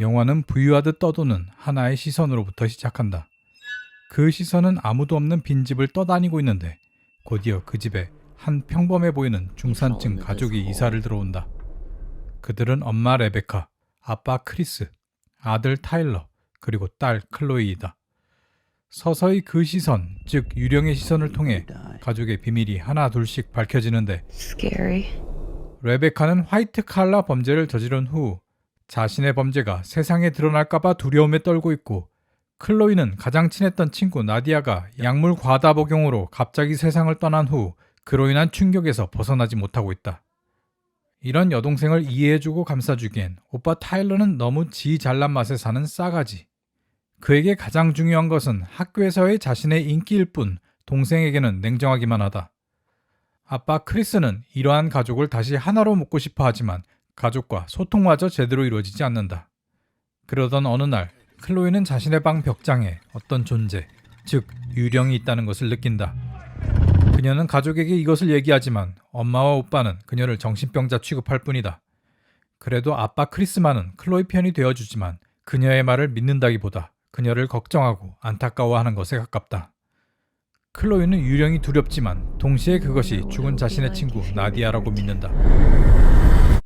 영화는 부유하듯 떠도는 하나의 시선으로부터 시작한다. 그 시선은 아무도 없는 빈집을 떠다니고 있는데 곧이어 그 집에 한 평범해 보이는 중산층 가족이 이사를 들어온다. 그들은 엄마 레베카, 아빠 크리스, 아들 타일러, 그리고 딸 클로이이다. 서서히 그 시선, 즉 유령의 시선을 통해 가족의 비밀이 하나 둘씩 밝혀지는데 Scary. 레베카는 화이트 칼라 범죄를 저지른 후 자신의 범죄가 세상에 드러날까봐 두려움에 떨고 있고, 클로이는 가장 친했던 친구 나디아가 약물 과다 복용으로 갑자기 세상을 떠난 후 그로 인한 충격에서 벗어나지 못하고 있다. 이런 여동생을 이해해주고 감싸주기엔 오빠 타일러는 너무 지 잘난 맛에 사는 싸가지. 그에게 가장 중요한 것은 학교에서의 자신의 인기일 뿐 동생에게는 냉정하기만 하다. 아빠 크리스는 이러한 가족을 다시 하나로 묶고 싶어 하지만 가족과 소통마저 제대로 이루어지지 않는다. 그러던 어느 날 클로이는 자신의 방 벽장에 어떤 존재, 즉 유령이 있다는 것을 느낀다. 그녀는 가족에게 이것을 얘기하지만 엄마와 오빠는 그녀를 정신병자 취급할 뿐이다. 그래도 아빠 크리스만은 클로이 편이 되어주지만 그녀의 말을 믿는다기보다 그녀를 걱정하고 안타까워하는 것에 가깝다. 클로이는 유령이 두렵지만 동시에 그것이 죽은 자신의 친구 나디아라고 믿는다.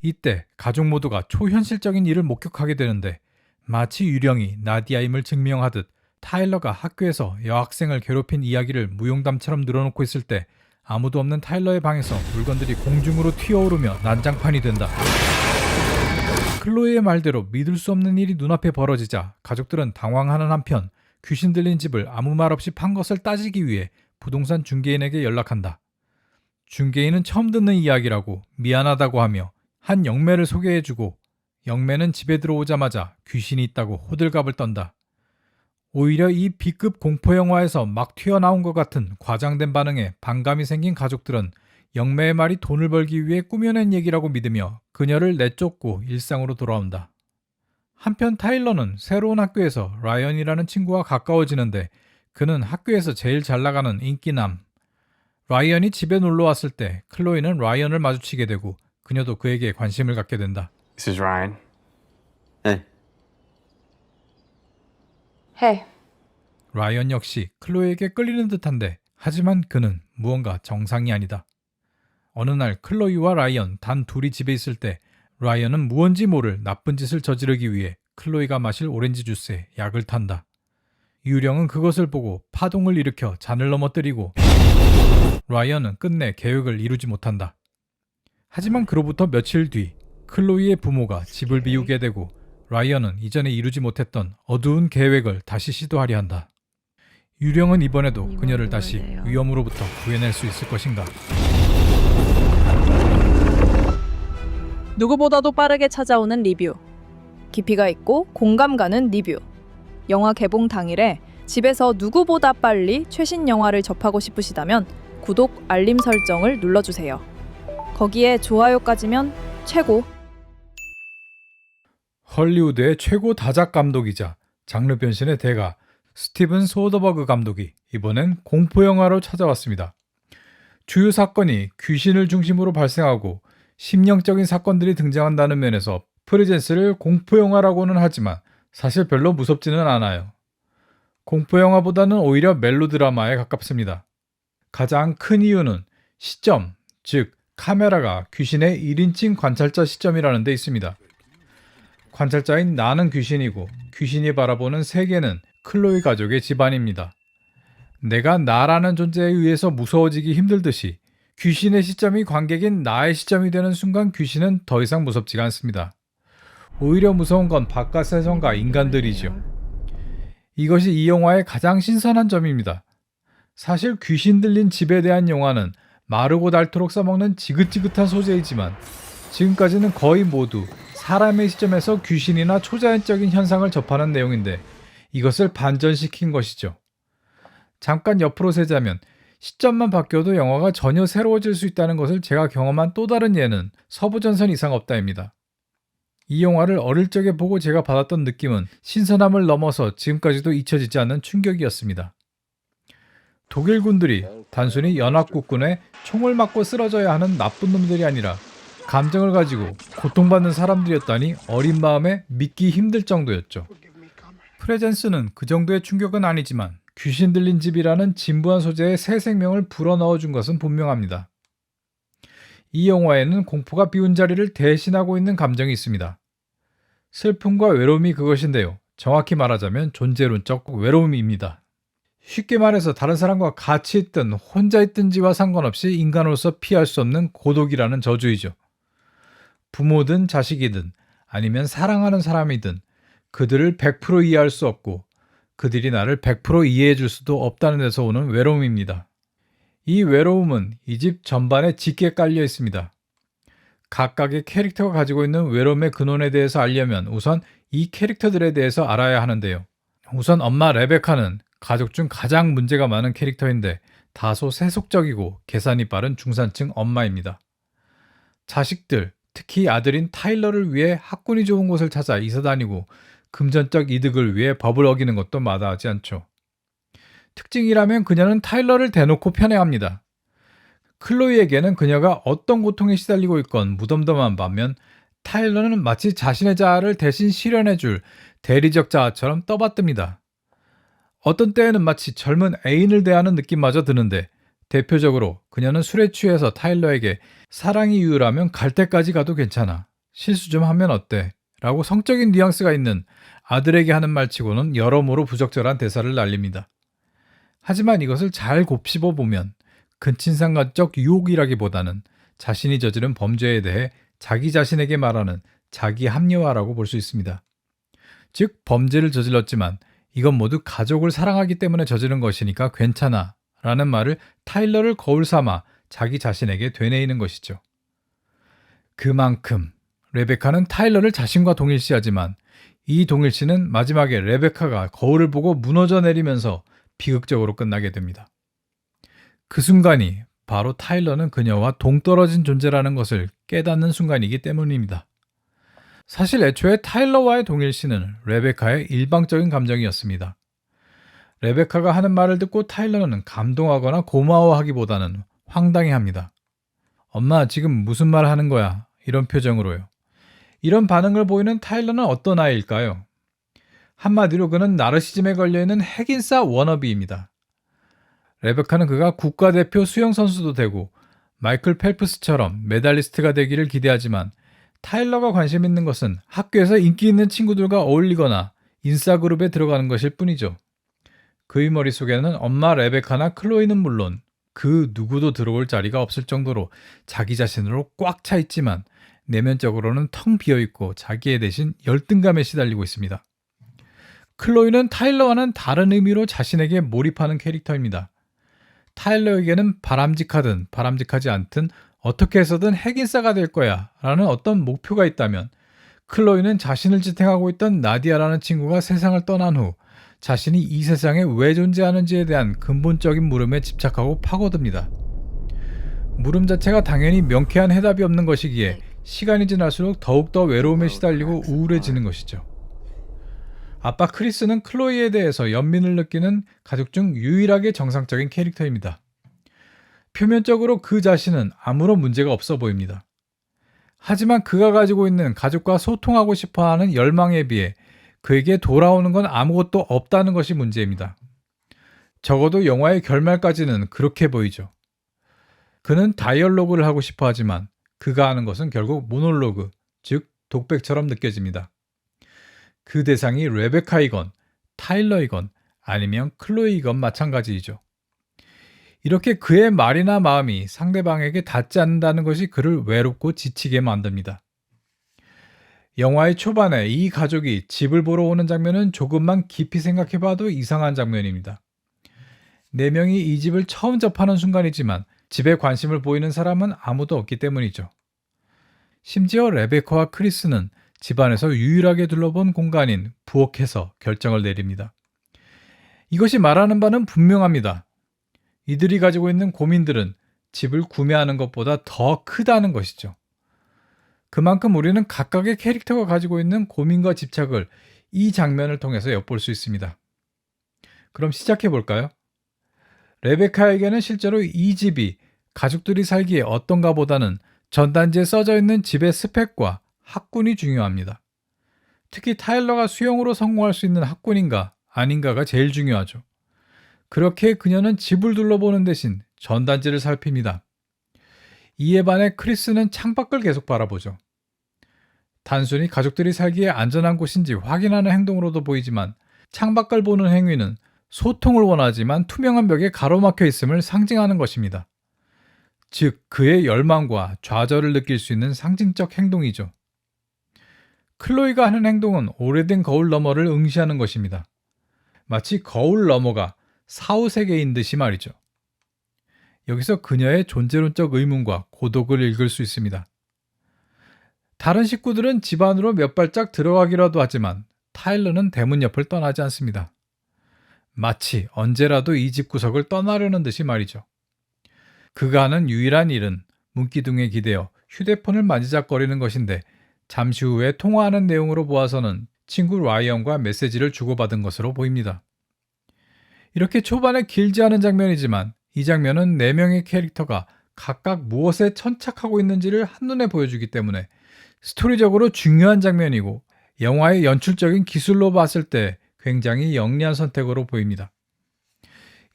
이때 가족 모두가 초현실적인 일을 목격하게 되는데 마치 유령이 나디아임을 증명하듯 타일러가 학교에서 여학생을 괴롭힌 이야기를 무용담처럼 늘어놓고 있을 때 아무도 없는 타일러의 방에서 물건들이 공중으로 튀어오르며 난장판이 된다. 클로이의 말대로 믿을 수 없는 일이 눈앞에 벌어지자 가족들은 당황하는 한편 귀신 들린 집을 아무 말 없이 판 것을 따지기 위해 부동산 중개인에게 연락한다. 중개인은 처음 듣는 이야기라고 미안하다고 하며 한 영매를 소개해주고 영매는 집에 들어오자마자 귀신이 있다고 호들갑을 떤다. 오히려 이 B급 공포영화에서 막 튀어나온 것 같은 과장된 반응에 반감이 생긴 가족들은 영매의 말이 돈을 벌기 위해 꾸며낸 얘기라고 믿으며 그녀를 내쫓고 일상으로 돌아온다. 한편 타일러는 새로운 학교에서 라이언이라는 친구와 가까워지는데 그는 학교에서 제일 잘 나가는 인기남. 라이언이 집에 놀러 왔을 때 클로이는 라이언을 마주치게 되고 그녀도 그에게 관심을 갖게 된다. This is Ryan. Hey. Hey. 라이언 역시 클로이에게 끌리는 듯한데 하지만 그는 무언가 정상이 아니다. 어느 날 클로이와 라이언 단 둘이 집에 있을 때 라이언은 무언지 모를 나쁜 짓을 저지르기 위해 클로이가 마실 오렌지 주스에 약을 탄다. 유령은 그것을 보고 파동을 일으켜 잔을 넘어뜨리고 라이언은 끝내 계획을 이루지 못한다. 하지만 그로부터 며칠 뒤 클로이의 부모가 집을 비우게 되고 라이언은 이전에 이루지 못했던 어두운 계획을 다시 시도하려 한다. 유령은 이번에도 그녀를 다시 위험으로부터 구해낼 수 있을 것인가? 누구보다도 빠르게 찾아오는 리뷰. 깊이가 있고 공감 가는 리뷰. 영화 개봉 당일에 집에서 누구보다 빨리 최신 영화를 접하고 싶으시다면 구독, 알림 설정을 눌러주세요. 거기에 좋아요까지면 최고! 헐리우드의 최고 다작 감독이자 장르 변신의 대가 스티븐 소더버그 감독이 이번엔 공포영화로 찾아왔습니다. 주요 사건이 귀신을 중심으로 발생하고 심령적인 사건들이 등장한다는 면에서 프레젠스를 공포영화라고는 하지만 사실 별로 무섭지는 않아요. 공포영화보다는 오히려 멜로드라마에 가깝습니다. 가장 큰 이유는 시점, 즉 카메라가 귀신의 1인칭 관찰자 시점이라는 데 있습니다. 관찰자인 나는 귀신이고 귀신이 바라보는 세계는 클로이 가족의 집안입니다. 내가 나라는 존재에 의해서 무서워지기 힘들듯이 귀신의 시점이 관객인 나의 시점이 되는 순간 귀신은 더 이상 무섭지가 않습니다. 오히려 무서운 건 바깥 세상과 인간들이죠. 이것이 이 영화의 가장 신선한 점입니다. 사실 귀신 들린 집에 대한 영화는 마르고 닳도록 써먹는 지긋지긋한 소재이지만 지금까지는 거의 모두 사람의 시점에서 귀신이나 초자연적인 현상을 접하는 내용인데 이것을 반전시킨 것이죠. 잠깐 옆으로 세자면 시점만 바뀌어도 영화가 전혀 새로워질 수 있다는 것을 제가 경험한 또 다른 예는 서부전선 이상 없다입니다. 이 영화를 어릴 적에 보고 제가 받았던 느낌은 신선함을 넘어서 지금까지도 잊혀지지 않는 충격이었습니다. 독일 군들이 단순히 연합국군에 총을 맞고 쓰러져야 하는 나쁜 놈들이 아니라 감정을 가지고 고통받는 사람들이었다니 어린 마음에 믿기 힘들 정도였죠. 프레젠스는 그 정도의 충격은 아니지만 귀신 들린 집이라는 진부한 소재의 새 생명을 불어넣어준 것은 분명합니다. 이 영화에는 공포가 비운 자리를 대신하고 있는 감정이 있습니다. 슬픔과 외로움이 그것인데요. 정확히 말하자면 존재론적 외로움입니다. 쉽게 말해서 다른 사람과 같이 있든 혼자 있든지와 상관없이 인간으로서 피할 수 없는 고독이라는 저주이죠. 부모든 자식이든 아니면 사랑하는 사람이든 그들을 100% 이해할 수 없고 그들이 나를 100% 이해해 줄 수도 없다는 데서 오는 외로움입니다. 이 외로움은 이 집 전반에 짙게 깔려 있습니다. 각각의 캐릭터가 가지고 있는 외로움의 근원에 대해서 알려면 우선 이 캐릭터들에 대해서 알아야 하는데요. 우선 엄마 레베카는 가족 중 가장 문제가 많은 캐릭터인데 다소 세속적이고 계산이 빠른 중산층 엄마입니다. 자식들, 특히 아들인 타일러를 위해 학군이 좋은 곳을 찾아 이사 다니고 금전적 이득을 위해 법을 어기는 것도 마다하지 않죠. 특징이라면 그녀는 타일러를 대놓고 편애합니다. 클로이에게는 그녀가 어떤 고통에 시달리고 있건 무덤덤한 반면 타일러는 마치 자신의 자아를 대신 실현해줄 대리적 자아처럼 떠받듭니다. 어떤 때에는 마치 젊은 애인을 대하는 느낌마저 드는데 대표적으로 그녀는 술에 취해서 타일러에게 사랑이 이유라면 갈 때까지 가도 괜찮아. 실수 좀 하면 어때? 라고 성적인 뉘앙스가 있는 아들에게 하는 말치고는 여러모로 부적절한 대사를 날립니다. 하지만 이것을 잘 곱씹어 보면 근친상간적 유혹이라기보다는 자신이 저지른 범죄에 대해 자기 자신에게 말하는 자기 합리화라고 볼 수 있습니다. 즉 범죄를 저질렀지만 이건 모두 가족을 사랑하기 때문에 저지른 것이니까 괜찮아 라는 말을 타일러를 거울 삼아 자기 자신에게 되뇌이는 것이죠. 그만큼 레베카는 타일러를 자신과 동일시하지만 이 동일시는 마지막에 레베카가 거울을 보고 무너져 내리면서 비극적으로 끝나게 됩니다. 그 순간이 바로 타일러는 그녀와 동떨어진 존재라는 것을 깨닫는 순간이기 때문입니다. 사실 애초에 타일러와의 동일시는 레베카의 일방적인 감정이었습니다. 레베카가 하는 말을 듣고 타일러는 감동하거나 고마워하기보다는 황당해합니다. 엄마 지금 무슨 말 하는 거야? 이런 표정으로요. 이런 반응을 보이는 타일러는 어떤 아이일까요? 한마디로 그는 나르시즘에 걸려있는 핵인싸 워너비입니다. 레베카는 그가 국가대표 수영선수도 되고 마이클 펠프스처럼 메달리스트가 되기를 기대하지만 타일러가 관심 있는 것은 학교에서 인기 있는 친구들과 어울리거나 인싸그룹에 들어가는 것일 뿐이죠. 그의 머릿속에는 엄마 레베카나 클로이는 물론 그 누구도 들어올 자리가 없을 정도로 자기 자신으로 꽉 차 있지만 내면적으로는 텅 비어있고 자기에 대신 열등감에 시달리고 있습니다. 클로이는 타일러와는 다른 의미로 자신에게 몰입하는 캐릭터입니다. 타일러에게는 바람직하든 바람직하지 않든 어떻게 해서든 핵인싸가 될 거야 라는 어떤 목표가 있다면 클로이는 자신을 지탱하고 있던 나디아라는 친구가 세상을 떠난 후 자신이 이 세상에 왜 존재하는지에 대한 근본적인 물음에 집착하고 파고듭니다. 물음 자체가 당연히 명쾌한 해답이 없는 것이기에 시간이 지날수록 더욱더 외로움에 시달리고 우울해지는 것이죠. 아빠 크리스는 클로이에 대해서 연민을 느끼는 가족 중 유일하게 정상적인 캐릭터입니다. 표면적으로 그 자신은 아무런 문제가 없어 보입니다. 하지만 그가 가지고 있는 가족과 소통하고 싶어하는 열망에 비해 그에게 돌아오는 건 아무것도 없다는 것이 문제입니다. 적어도 영화의 결말까지는 그렇게 보이죠. 그는 다이얼로그를 하고 싶어 하지만 그가 하는 것은 결국 모놀로그, 즉 독백처럼 느껴집니다. 그 대상이 레베카이건, 타일러이건 아니면 클로이건 마찬가지이죠. 이렇게 그의 말이나 마음이 상대방에게 닿지 않는다는 것이 그를 외롭고 지치게 만듭니다. 영화의 초반에 이 가족이 집을 보러 오는 장면은 조금만 깊이 생각해봐도 이상한 장면입니다. 4명이 이 집을 처음 접하는 순간이지만 집에 관심을 보이는 사람은 아무도 없기 때문이죠. 심지어 레베카와 크리스는 집안에서 유일하게 둘러본 공간인 부엌에서 결정을 내립니다. 이것이 말하는 바는 분명합니다. 이들이 가지고 있는 고민들은 집을 구매하는 것보다 더 크다는 것이죠. 그만큼 우리는 각각의 캐릭터가 가지고 있는 고민과 집착을 이 장면을 통해서 엿볼 수 있습니다. 그럼 시작해 볼까요? 레베카에게는 실제로 이 집이 가족들이 살기에 어떤가 보다는 전단지에 써져 있는 집의 스펙과 학군이 중요합니다. 특히 타일러가 수영으로 성공할 수 있는 학군인가 아닌가가 제일 중요하죠. 그렇게 그녀는 집을 둘러보는 대신 전단지를 살핍니다. 이에 반해 크리스는 창밖을 계속 바라보죠. 단순히 가족들이 살기에 안전한 곳인지 확인하는 행동으로도 보이지만 창밖을 보는 행위는 소통을 원하지만 투명한 벽에 가로막혀 있음을 상징하는 것입니다. 즉, 그의 열망과 좌절을 느낄 수 있는 상징적 행동이죠. 클로이가 하는 행동은 오래된 거울 너머를 응시하는 것입니다. 마치 거울 너머가 사후세계인 듯이 말이죠. 여기서 그녀의 존재론적 의문과 고독을 읽을 수 있습니다. 다른 식구들은 집 안으로 몇 발짝 들어가기라도 하지만 타일러는 대문 옆을 떠나지 않습니다. 마치 언제라도 이 집 구석을 떠나려는 듯이 말이죠. 그가 하는 유일한 일은 문기둥에 기대어 휴대폰을 만지작거리는 것인데 잠시 후에 통화하는 내용으로 보아서는 친구 라이언과 메시지를 주고받은 것으로 보입니다. 이렇게 초반에 길지 않은 장면이지만 이 장면은 4명의 캐릭터가 각각 무엇에 천착하고 있는지를 한눈에 보여주기 때문에 스토리적으로 중요한 장면이고 영화의 연출적인 기술로 봤을 때 굉장히 영리한 선택으로 보입니다.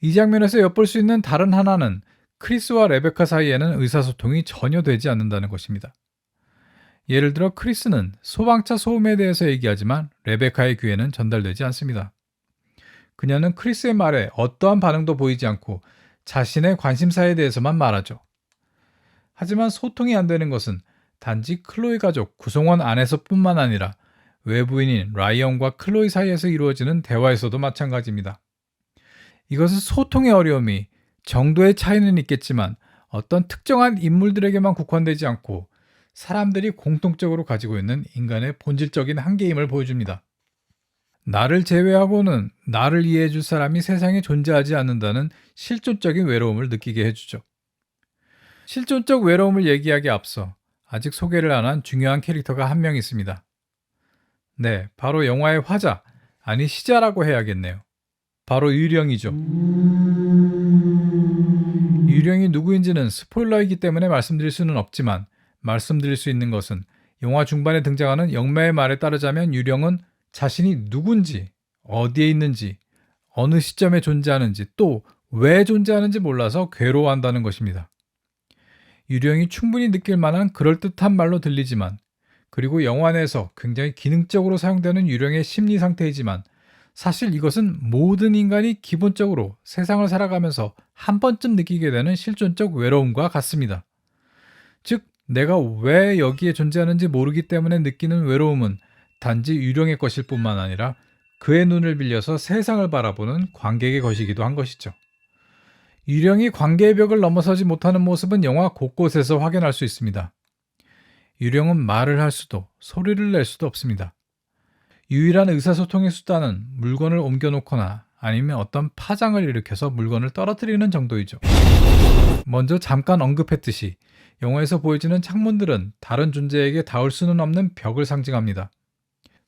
이 장면에서 엿볼 수 있는 다른 하나는 크리스와 레베카 사이에는 의사소통이 전혀 되지 않는다는 것입니다. 예를 들어 크리스는 소방차 소음에 대해서 얘기하지만 레베카의 귀에는 전달되지 않습니다. 그녀는 크리스의 말에 어떠한 반응도 보이지 않고 자신의 관심사에 대해서만 말하죠. 하지만 소통이 안 되는 것은 단지 클로이 가족 구성원 안에서뿐만 아니라 외부인인 라이언과 클로이 사이에서 이루어지는 대화에서도 마찬가지입니다. 이것은 소통의 어려움이 정도의 차이는 있겠지만 어떤 특정한 인물들에게만 국한되지 않고 사람들이 공통적으로 가지고 있는 인간의 본질적인 한계임을 보여줍니다. 나를 제외하고는 나를 이해해 줄 사람이 세상에 존재하지 않는다는 실존적인 외로움을 느끼게 해주죠. 실존적 외로움을 얘기하기에 앞서 아직 소개를 안 한 중요한 캐릭터가 한 명 있습니다. 네, 바로 영화의 화자, 아니 시자라고 해야겠네요. 바로 유령이죠. 유령이 누구인지는 스포일러이기 때문에 말씀드릴 수는 없지만 말씀드릴 수 있는 것은 영화 중반에 등장하는 영매의 말에 따르자면 유령은 자신이 누군지, 어디에 있는지, 어느 시점에 존재하는지, 또 왜 존재하는지 몰라서 괴로워한다는 것입니다. 유령이 충분히 느낄 만한 그럴듯한 말로 들리지만, 그리고 영화 내에서 굉장히 기능적으로 사용되는 유령의 심리 상태이지만 사실 이것은 모든 인간이 기본적으로 세상을 살아가면서 한 번쯤 느끼게 되는 실존적 외로움과 같습니다. 즉, 내가 왜 여기에 존재하는지 모르기 때문에 느끼는 외로움은 단지 유령의 것일 뿐만 아니라 그의 눈을 빌려서 세상을 바라보는 관객의 것이기도 한 것이죠. 유령이 관계의 벽을 넘어서지 못하는 모습은 영화 곳곳에서 확인할 수 있습니다. 유령은 말을 할 수도 소리를 낼 수도 없습니다. 유일한 의사소통의 수단은 물건을 옮겨놓거나 아니면 어떤 파장을 일으켜서 물건을 떨어뜨리는 정도이죠. 먼저 잠깐 언급했듯이 영화에서 보여지는 창문들은 다른 존재에게 닿을 수는 없는 벽을 상징합니다.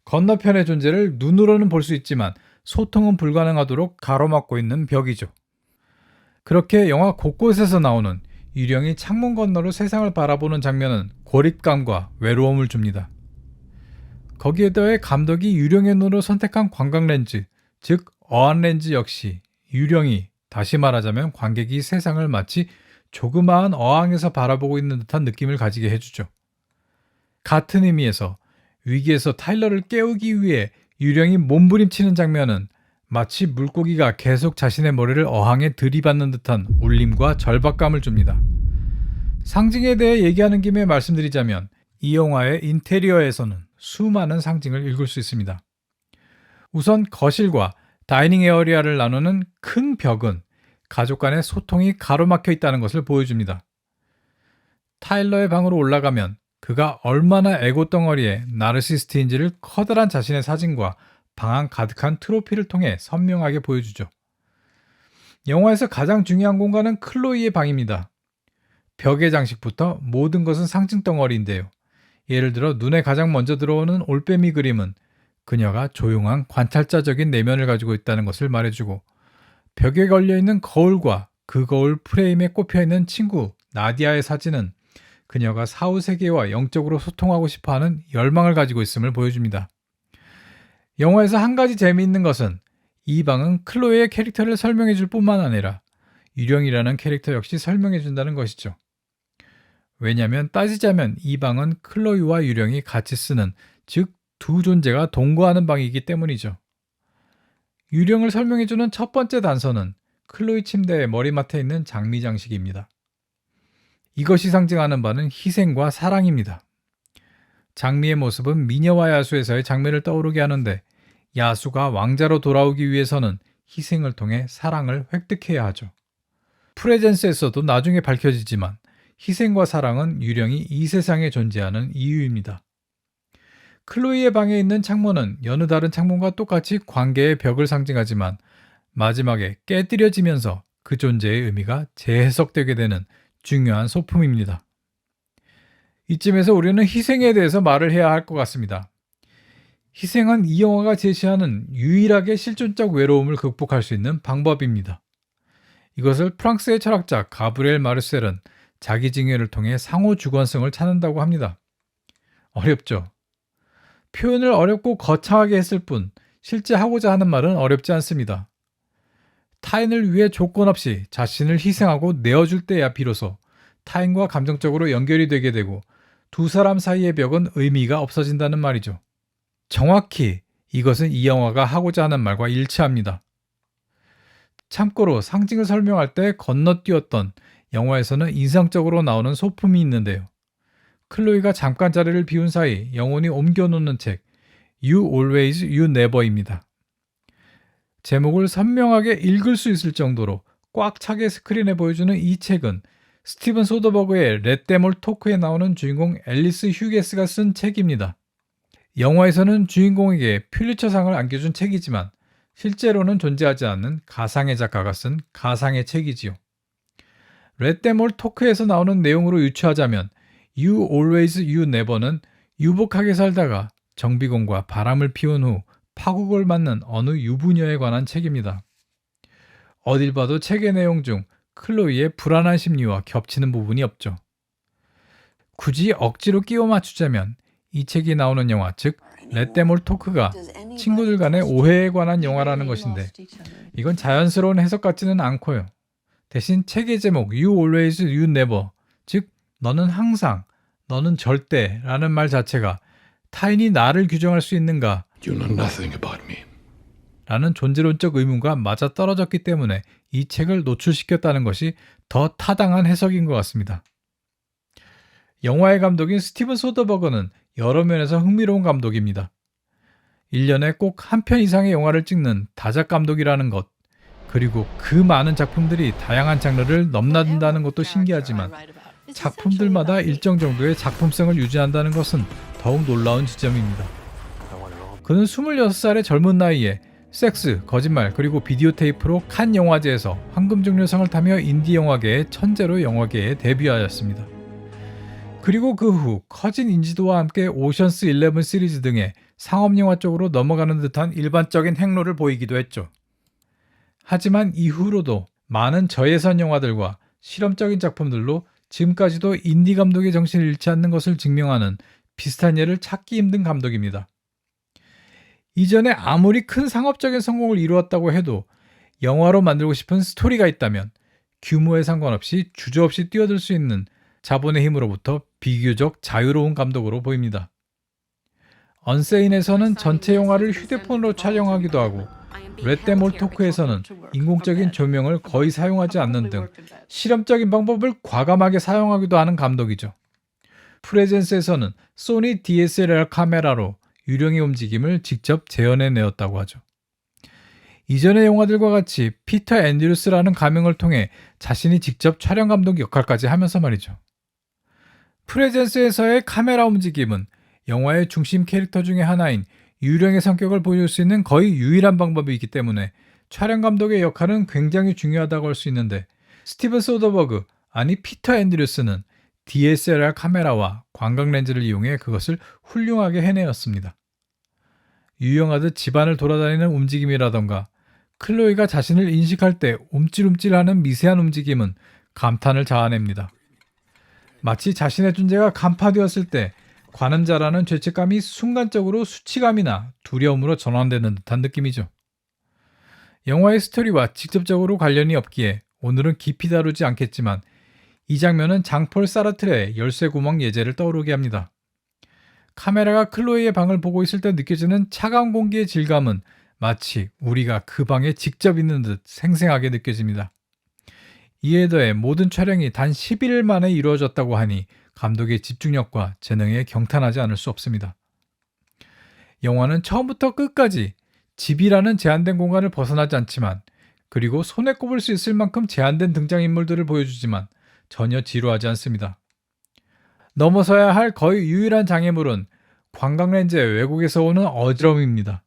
건너편의 존재를 눈으로는 볼 수 있지만 소통은 불가능하도록 가로막고 있는 벽이죠. 그렇게 영화 곳곳에서 나오는 유령이 창문 건너로 세상을 바라보는 장면은 고립감과 외로움을 줍니다. 거기에 더해 감독이 유령의 눈으로 선택한 관광렌즈, 즉 어안렌즈 역시 유령이, 다시 말하자면 관객이 세상을 마치 조그마한 어항에서 바라보고 있는 듯한 느낌을 가지게 해주죠. 같은 의미에서 위기에서 타일러를 깨우기 위해 유령이 몸부림치는 장면은 마치 물고기가 계속 자신의 머리를 어항에 들이받는 듯한 울림과 절박감을 줍니다. 상징에 대해 얘기하는 김에 말씀드리자면 이 영화의 인테리어에서는 수많은 상징을 읽을 수 있습니다. 우선 거실과 다이닝 에어리아를 나누는 큰 벽은 가족 간의 소통이 가로막혀 있다는 것을 보여줍니다. 타일러의 방으로 올라가면 그가 얼마나 에고 덩어리의 나르시스트인지를 커다란 자신의 사진과 방 안 가득한 트로피를 통해 선명하게 보여주죠. 영화에서 가장 중요한 공간은 클로이의 방입니다. 벽의 장식부터 모든 것은 상징 덩어리인데요. 예를 들어 눈에 가장 먼저 들어오는 올빼미 그림은 그녀가 조용한 관찰자적인 내면을 가지고 있다는 것을 말해주고, 벽에 걸려있는 거울과 그 거울 프레임에 꼽혀있는 친구 나디아의 사진은 그녀가 사후 세계와 영적으로 소통하고 싶어하는 열망을 가지고 있음을 보여줍니다. 영화에서 한 가지 재미있는 것은 이 방은 클로이의 캐릭터를 설명해 줄 뿐만 아니라 유령이라는 캐릭터 역시 설명해 준다는 것이죠. 왜냐하면 따지자면 이 방은 클로이와 유령이 같이 쓰는, 즉 두 존재가 동거하는 방이기 때문이죠. 유령을 설명해주는 첫 번째 단서는 클로이 침대의 머리맡에 있는 장미 장식입니다. 이것이 상징하는 바는 희생과 사랑입니다. 장미의 모습은 미녀와 야수에서의 장면을 떠오르게 하는데, 야수가 왕자로 돌아오기 위해서는 희생을 통해 사랑을 획득해야 하죠. 프레젠스에서도 나중에 밝혀지지만 희생과 사랑은 유령이 이 세상에 존재하는 이유입니다. 클로이의 방에 있는 창문은 여느 다른 창문과 똑같이 관계의 벽을 상징하지만 마지막에 깨뜨려지면서 그 존재의 의미가 재해석되게 되는 중요한 소품입니다. 이쯤에서 우리는 희생에 대해서 말을 해야 할 것 같습니다. 희생은 이 영화가 제시하는 유일하게 실존적 외로움을 극복할 수 있는 방법입니다. 이것을 프랑스의 철학자 가브리엘 마르셀은 자기 증여를 통해 상호 주관성을 찾는다고 합니다. 어렵죠? 표현을 어렵고 거창하게 했을 뿐 실제 하고자 하는 말은 어렵지 않습니다. 타인을 위해 조건 없이 자신을 희생하고 내어줄 때야 비로소 타인과 감정적으로 연결이 되게 되고 두 사람 사이의 벽은 의미가 없어진다는 말이죠. 정확히 이것은 이 영화가 하고자 하는 말과 일치합니다. 참고로 상징을 설명할 때 건너뛰었던 영화에서는 인상적으로 나오는 소품이 있는데요. 클로이가 잠깐 자리를 비운 사이 영혼이 옮겨놓는 책 You Always, You Never입니다. 제목을 선명하게 읽을 수 있을 정도로 꽉 차게 스크린에 보여주는 이 책은 스티븐 소더버그의 렛데몰 토크에 나오는 주인공 앨리스 휴게스가 쓴 책입니다. 영화에서는 주인공에게 퓰리처상을 안겨준 책이지만 실제로는 존재하지 않는 가상의 작가가 쓴 가상의 책이지요. 렛데몰 토크에서 나오는 내용으로 유추하자면 You Always, You Never는 유복하게 살다가 정비공과 바람을 피운 후 파국을 맞는 어느 유부녀에 관한 책입니다. 어딜 봐도 책의 내용 중 클로이의 불안한 심리와 겹치는 부분이 없죠. 굳이 억지로 끼워 맞추자면 이 책이 나오는 영화, 즉 렛데몰 토크가 친구들 간의 오해에 관한 영화라는 것인데 이건 자연스러운 해석 같지는 않고요. 대신 책의 제목 You Always, You Never, 즉 너는 항상, 너는 절대 라는 말 자체가 타인이 나를 규정할 수 있는가 You know nothing about me. 라는 존재론적 의문과 맞아떨어졌기 때문에 이 책을 노출시켰다는 것이 더 타당한 해석인 것 같습니다. 영화의 감독인 스티븐 소더버그는 여러 면에서 흥미로운 감독입니다. 1년에 꼭 한 편 이상의 영화를 찍는 다작 감독이라는 것, 그리고 그 많은 작품들이 다양한 장르를 넘나든다는 것도 신기하지만 작품들마다 일정 정도의 작품성을 유지한다는 것은 더욱 놀라운 지점입니다. 그는 26살의 젊은 나이에 섹스, 거짓말, 그리고 비디오 테이프로 칸 영화제에서 황금종려상을 타며 인디 영화계의 천재로 영화계에 데뷔하였습니다. 그리고 그 후 커진 인지도와 함께 오션스 11 시리즈 등의 상업영화 쪽으로 넘어가는 듯한 일반적인 행로를 보이기도 했죠. 하지만 이후로도 많은 저예산 영화들과 실험적인 작품들로 지금까지도 인디 감독의 정신을 잃지 않는 것을 증명하는 비슷한 예를 찾기 힘든 감독입니다. 이전에 아무리 큰 상업적인 성공을 이루었다고 해도 영화로 만들고 싶은 스토리가 있다면 규모에 상관없이 주저없이 뛰어들 수 있는 자본의 힘으로부터 비교적 자유로운 감독으로 보입니다. 언세인에서는 전체 영화를 휴대폰으로 촬영하기도 하고 렛데몰 토크에서는 인공적인 조명을 거의 사용하지 않는 등 실험적인 방법을 과감하게 사용하기도 하는 감독이죠. 프레젠스에서는 소니 DSLR 카메라로 유령의 움직임을 직접 재현해내었다고 하죠. 이전의 영화들과 같이 피터 앤드류스라는 가명을 통해 자신이 직접 촬영 감독 역할까지 하면서 말이죠. 프레젠스에서의 카메라 움직임은 영화의 중심 캐릭터 중에 하나인 유령의 성격을 보여줄 수 있는 거의 유일한 방법이기 때문에 촬영 감독의 역할은 굉장히 중요하다고 할 수 있는데 스티븐 소더버그, 아니 피터 앤드류스는 DSLR 카메라와 광각 렌즈를 이용해 그것을 훌륭하게 해내었습니다. 유영하듯 집안을 돌아다니는 움직임이라던가 클로이가 자신을 인식할 때 움찔움찔하는 미세한 움직임은 감탄을 자아냅니다. 마치 자신의 존재가 간파되었을 때 관음자라는 죄책감이 순간적으로 수치감이나 두려움으로 전환되는 듯한 느낌이죠. 영화의 스토리와 직접적으로 관련이 없기에 오늘은 깊이 다루지 않겠지만 이 장면은 장폴 사르트르의 열쇠구멍 예제를 떠오르게 합니다. 카메라가 클로이의 방을 보고 있을 때 느껴지는 차가운 공기의 질감은 마치 우리가 그 방에 직접 있는 듯 생생하게 느껴집니다. 이에 더해 모든 촬영이 단 11일 만에 이루어졌다고 하니 감독의 집중력과 재능에 경탄하지 않을 수 없습니다. 영화는 처음부터 끝까지 집이라는 제한된 공간을 벗어나지 않지만 그리고 손에 꼽을 수 있을 만큼 제한된 등장인물들을 보여주지만 전혀 지루하지 않습니다. 넘어서야 할 거의 유일한 장애물은 관광렌즈의 외국에서 오는 어지러움입니다.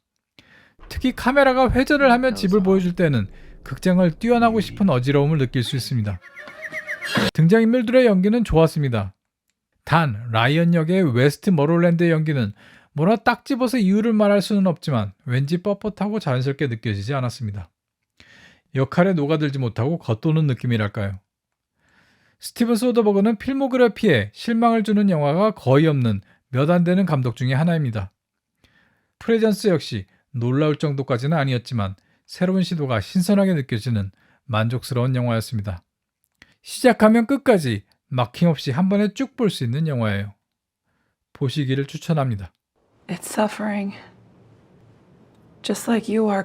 특히 카메라가 회전을 하며 집을 보여줄 때는 극장을 뛰어나고 싶은 어지러움을 느낄 수 있습니다. 등장인물들의 연기는 좋았습니다. 단 라이언 역의 웨스트 머롤랜드의 연기는 뭐라 딱 집어서 이유를 말할 수는 없지만 왠지 뻣뻣하고 자연스럽게 느껴지지 않았습니다. 역할에 녹아들지 못하고 겉도는 느낌이랄까요. 스티븐 소더버그는 필모그래피에 실망을 주는 영화가 거의 없는 몇 안 되는 감독 중에 하나입니다. 프레전스 역시 놀라울 정도까지는 아니었지만 새로운 시도가 신선하게 느껴지는 만족스러운 영화였습니다. 시작하면 끝까지 막힘없이 한 번에 쭉 볼 수 있는 영화예요. 보시기를 추천합니다. It's suffering. Just like you are.